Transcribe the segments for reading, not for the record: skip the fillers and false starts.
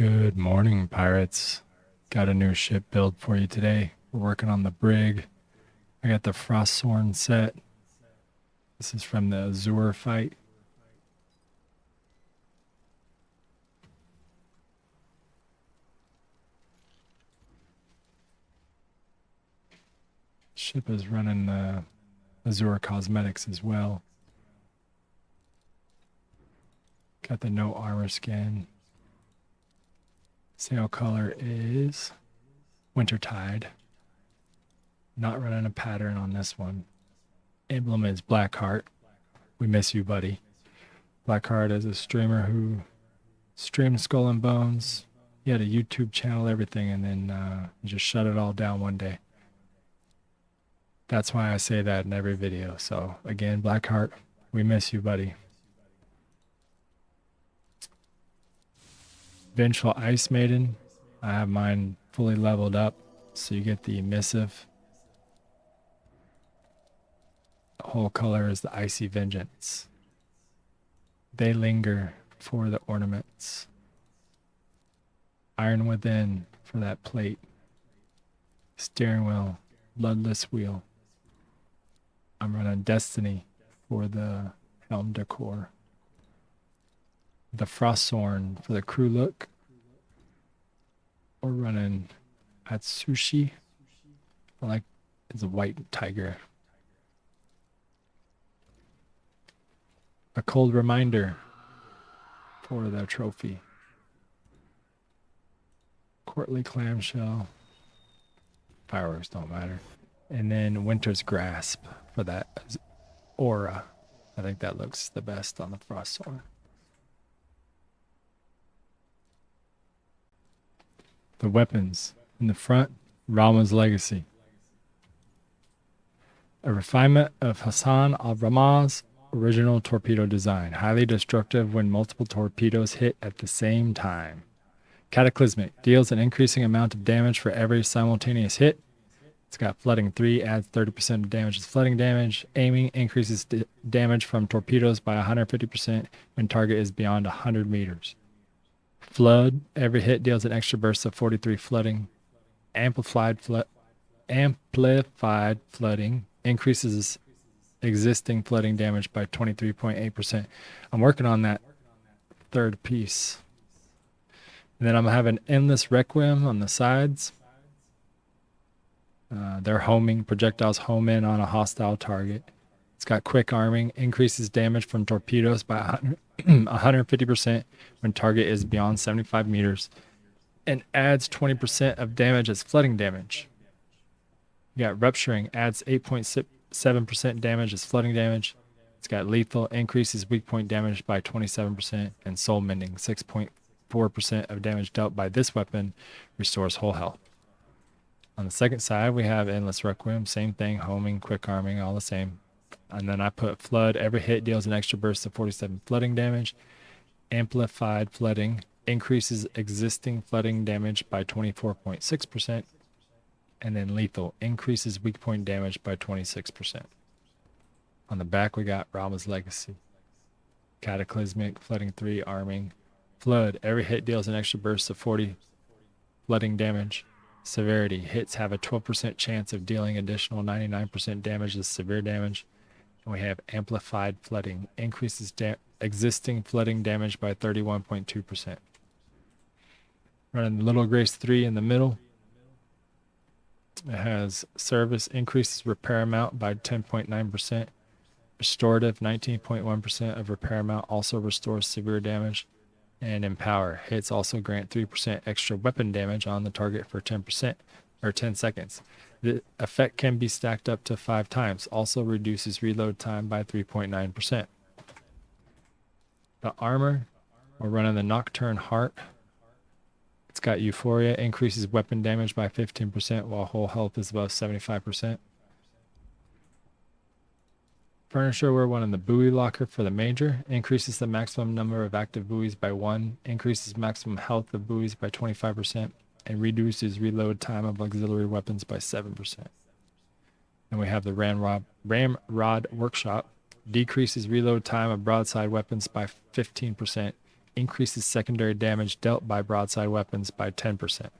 Good morning, pirates. Got a new ship build for you today. We're working on the Brig. I got the Frosthorn set. This is from the Azure fight. Ship is running the Azure cosmetics as well. Got the no armor skin. Sail color is Wintertide. Not running a pattern on this one. Emblem is Blackheart. We miss you, buddy. Blackheart is a streamer who streamed Skull and Bones. He had a YouTube channel, everything, and then he just shut it all down one day. That's why I say that in every video. So again, Blackheart, we miss you, buddy. Vengeful Ice Maiden. I have mine fully leveled up, so you get the missive. The whole color is the Icy Vengeance. They linger for the ornaments. Iron Within for that plate. Steering wheel, bloodless wheel. I'm running Destiny for the helm decor. The Frosthorn for the crew look. We're running Atsushi. I like it's a white tiger. A cold reminder for the trophy. Courtly clamshell. Fireworks don't matter. And then Winter's Grasp for that aura. I think that looks the best on the Frosthorn. The weapons in the front, Rama's Legacy. A refinement of Hassan al-Ramah's original torpedo design. Highly destructive when multiple torpedoes hit at the same time. Cataclysmic. Deals an increasing amount of damage for every simultaneous hit. It's got Flooding 3, adds 30% of damage as flooding damage. Aiming increases damage from torpedoes by 150% when target is beyond 100 meters. Flood. Every hit deals an extra burst of 43 flooding. Amplified flooding increases existing flooding damage by 23.8%. I'm working on that third piece. And then I'm having Endless Requiem on the sides. They're homing. Projectiles home in on a hostile target. It's got quick arming. Increases damage from torpedoes by 150% when target is beyond 75 meters. And adds 20% of damage as flooding damage. You got Rupturing. Adds 8.7% damage as flooding damage. It's got Lethal. Increases weak point damage by 27%. And Soul Mending. 6.4% of damage dealt by this weapon restores whole health. On the second side, we have Endless Requiem. Same thing. Homing, quick arming, all the same. And then I put Flood. Every hit deals an extra burst of 47 flooding damage. Amplified Flooding. Increases existing flooding damage by 24.6%. And then Lethal. Increases weak point damage by 26%. On the back, we got Rama's Legacy. Cataclysmic. Flooding 3. Arming. Flood. Every hit deals an extra burst of 40 flooding damage. Severity. Hits have a 12% chance of dealing additional 99% damage as severe damage. And we have Amplified Flooding. Increases existing flooding damage by 31.2%. Running the Little Grace 3 in the middle. It has Service. Increases repair amount by 10.9%. Restorative. 19.1% of repair amount also restores severe damage. And Empower. Hits also grant 3% extra weapon damage on the target for 10% or 10 seconds. The effect can be stacked up to 5 times. Also reduces reload time by 3.9%. The armor, we're running the Nocturne Heart. It's got Euphoria. Increases weapon damage by 15% while whole health is above 75%. Furniture, we're running the Buoy Locker for the Major. Increases the maximum number of active buoys by 1. Increases maximum health of buoys by 25%. And reduces reload time of auxiliary weapons by 7%. And we have the Ramrod Workshop. Decreases reload time of broadside weapons by 15%. increases secondary damage dealt by broadside weapons by 10%.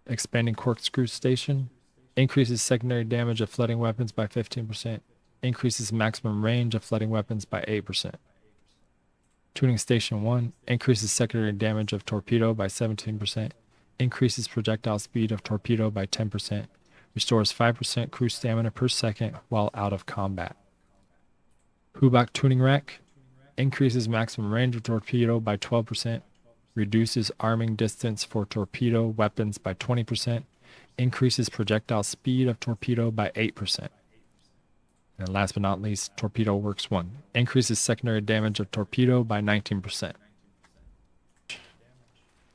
Expanding corkscrew station increases secondary damage of flooding weapons by 15%, increases maximum range of flooding weapons by 8%. Tuning station 1 increases secondary damage of torpedo by 17%, increases projectile speed of torpedo by 10%, restores 5% crew stamina per second while out of combat. Hubak tuning rack increases maximum range of torpedo by 12%, reduces arming distance for torpedo weapons by 20%, increases projectile speed of torpedo by 8%. And last but not least, Torpedo Works 1 increases secondary damage of torpedo by 19%.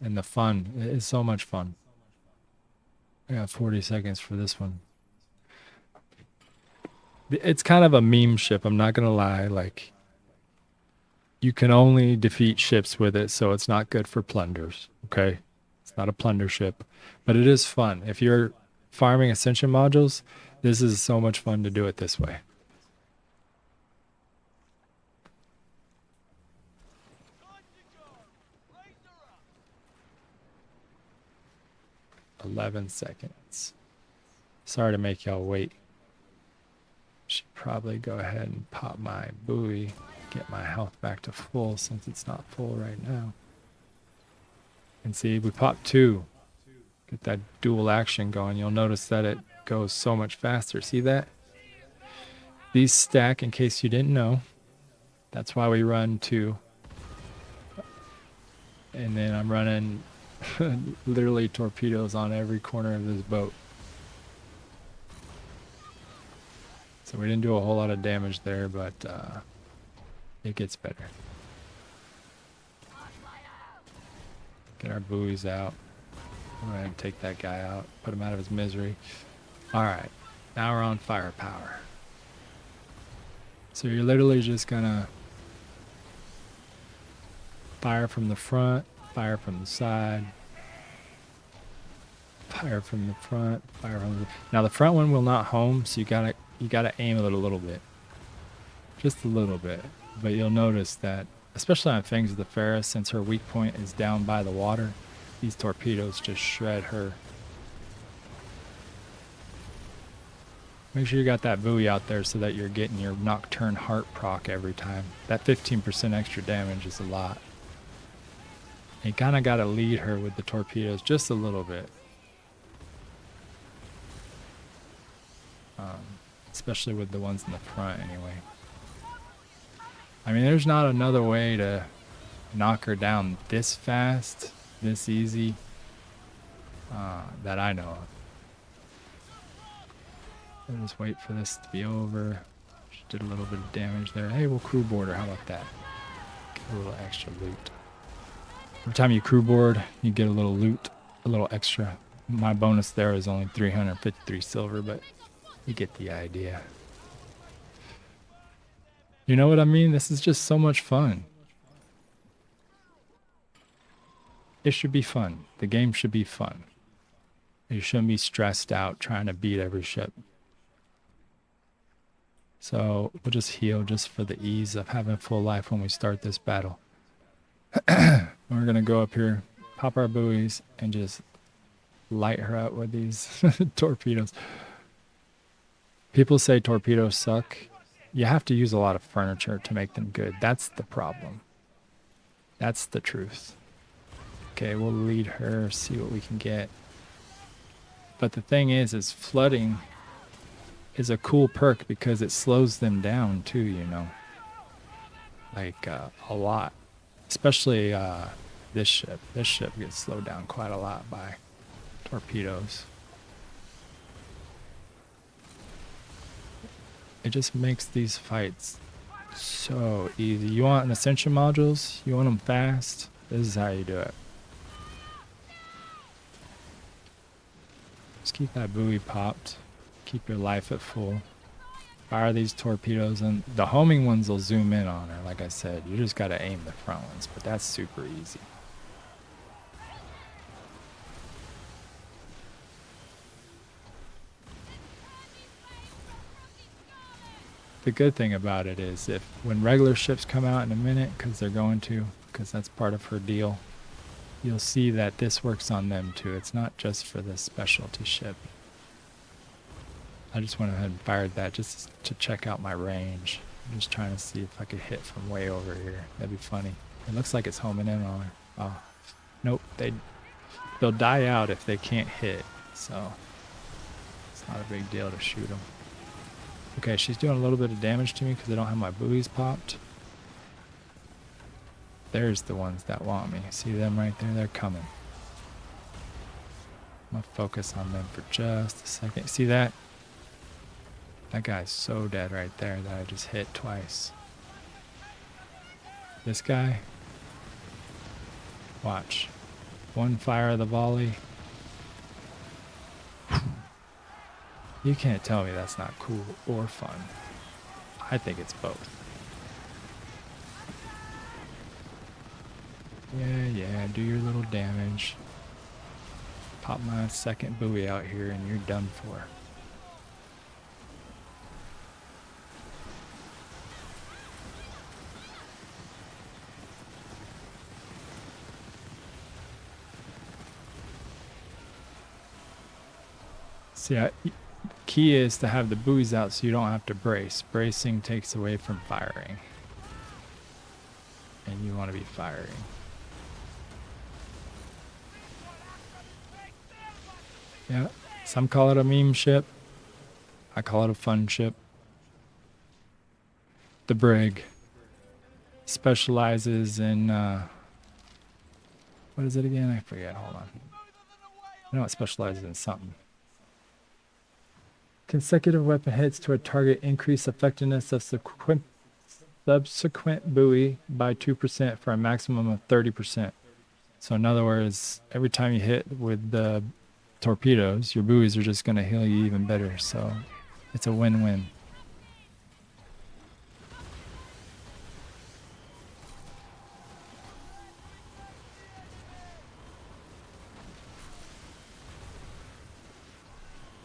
And the fun, it is so much fun. I got 40 seconds for this one. It's kind of a meme ship, I'm not gonna lie. Like, you can only defeat ships with it, so it's not good for plunders, okay? It's not a plunder ship, but it is fun. If you're farming Ascension modules, this is so much fun to do it this way. "11 seconds. Sorry to make y'all wait. Should probably go ahead and pop my buoy, get my health back to full since it's not full right now. And see, we popped 2. Get that dual action going. You'll notice that it goes so much faster. See that? These stack, in case you didn't know. That's why we run 2. And then I'm running literally torpedoes on every corner of this boat. So we didn't do a whole lot of damage there, but it gets better. Get our buoys out. Go ahead and take that guy out. Put him out of his misery. Alright, now we're on firepower. So you're literally just gonna fire from the front, fire from the side, fire from the front, fire from the... Now the front one will not home, so you gotta aim it a little bit. Just a little bit. But you'll notice that, especially on Fangs of the Ferris, since her weak point is down by the water, these torpedoes just shred her. Make sure you got that buoy out there so that you're getting your Nocturne Heart proc every time. That 15% extra damage is a lot. You kind of got to lead her with the torpedoes just a little bit. Especially with the ones in the front anyway. I mean, there's not another way to knock her down this fast, this easy, that I know of. I'll just wait for this to be over. She did a little bit of damage there. Hey, we'll crew board her. How about that? Get a little extra loot. Every time you crew board, you get a little loot, a little extra. My bonus there is only 353 silver, but you get the idea. You know what I mean? This is just so much fun. It should be fun. The game should be fun. You shouldn't be stressed out trying to beat every ship. So we'll just heal just for the ease of having full life when we start this battle. We're going to go up here, pop our buoys, and just light her up with these torpedoes. People say torpedoes suck. You have to use a lot of furniture to make them good. That's the problem. That's the truth. Okay, we'll lead her, see what we can get. But the thing is flooding is a cool perk because it slows them down too, you know. Like, a lot. Especially this ship. This ship gets slowed down quite a lot by torpedoes. It just makes these fights so easy. You want an Ascension modules? You want them fast? This is how you do it. Just keep that buoy popped. Keep your life at full. Fire these torpedoes, and the homing ones will zoom in on her. Like I said, you just got to aim the front ones, but that's super easy. The good thing about it is when regular ships come out in a minute, because they're going to, because that's part of her deal. You'll see that this works on them too. It's not just for this specialty ship. I just went ahead and fired that just to check out my range. I'm just trying to see if I could hit from way over here. That'd be funny. It looks like it's homing in on her. Oh, nope. They'll die out if they can't hit. So it's not a big deal to shoot them. Okay, she's doing a little bit of damage to me because I don't have my buoys popped. There's the ones that want me. See them right there? They're coming. I'm going to focus on them for just a second. See that? That guy's so dead right there that I just hit twice. This guy, watch. One fire of the volley. You can't tell me that's not cool or fun. I think it's both. Yeah, do your little damage. Pop my second buoy out here and you're done for. See, key is to have the buoys out so you don't have to brace. Bracing takes away from firing. And you want to be firing. Yeah, some call it a meme ship. I call it a fun ship. The Brig specializes in, what is it again? I forget, hold on. I know it specializes in something. Consecutive weapon hits to a target increase effectiveness of subsequent buoy by 2% for a maximum of 30%. So in other words, every time you hit with the torpedoes, your buoys are just going to heal you even better. So it's a win-win.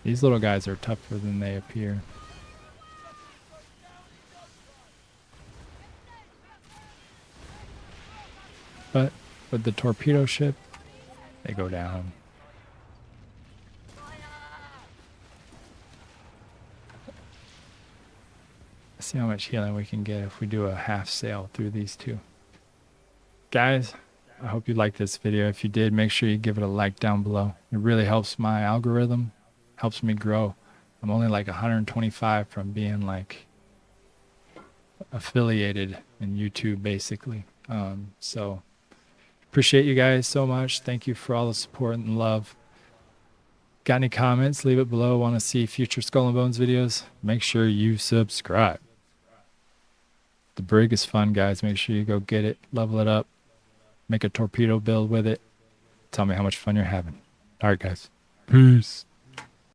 These little guys are tougher than they appear. But with the torpedo ship, they go down. Let's see how much healing we can get if we do a half sail through these two. Guys, I hope you liked this video. If you did, make sure you give it a like down below. It really helps my algorithm, helps me grow. I'm only like 125 from being like affiliated in YouTube basically. So appreciate you guys so much. Thank you for all the support and love. Got any comments? Leave it below. Want to see future Skull and Bones videos? Make sure you subscribe. The Brig is fun, guys. Make sure you go get it, level it up, make a torpedo build with it. Tell me how much fun you're having. All right, guys. Peace.